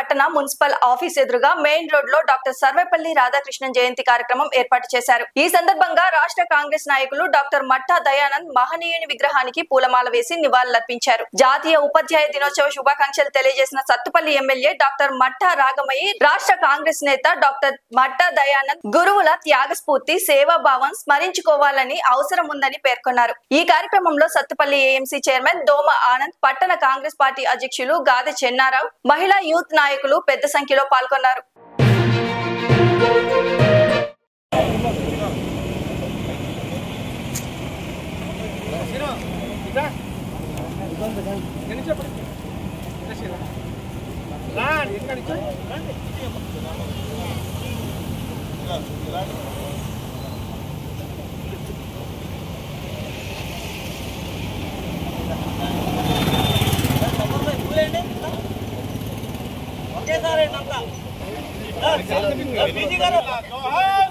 పట్టణ municipal office ఎదురుగా main road లో డాక్టర్ సర్వేపల్లి రాధాకృష్ణన్ జయంతి కార్యక్రమం ఏర్పాటు చేశారు. ఈ సందర్భంగా రాష్ట్ర కాంగ్రెస్ నాయకులు డాక్టర్ మట్టా దయానంద్ మహనీయుని విగ్రహానికి పూలమాల వేసి నివాళులర్పించారు. జాతీయ ఉపాధ్యాయ దినోత్సవ శుభాకాంక్షలు తెలియజేసిన సత్తుపల్లి ఎమ్మెల్యే డాక్టర్ మట్టా రాగమయ్యి రాష్ట్ర కాంగ్రెస్ నేత డాక్టర్ మట్టా దయానంద్ గురువుల త్యాగస్ఫూర్తి సేవాభావం స్మరించుకోవాలని అవసరం ఉందని పేర్కొన్నారు. ఈ కార్యక్రమంలో సత్తుపల్లి ఏఎంసీ చైర్మన్ దోమ ఆనంద్, పట్టణ కాంగ్రెస్ పార్టీ అధ్యక్షులు గాదె చెన్నారావు, మహిళా యూత్ నాయకులు పెద్ద సంఖ్యలో పాల్గొన్నారు.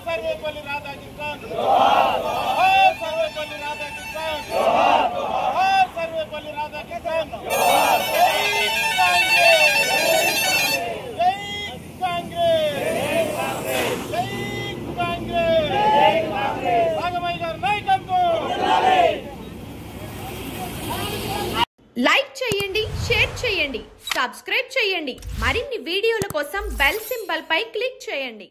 सर्वेपल्ली राधाकृष्णन, सर्वेपल्ली राधाकृष्णन, सर्वेपल्ली राधाकृष्णन, లైక్ చేయండి, షేర్ చేయండి, సబ్స్క్రైబ్ చేయండి. మరిన్ని వీడియోల కోసం బెల్ సింబల్ పై క్లిక్ చేయండి.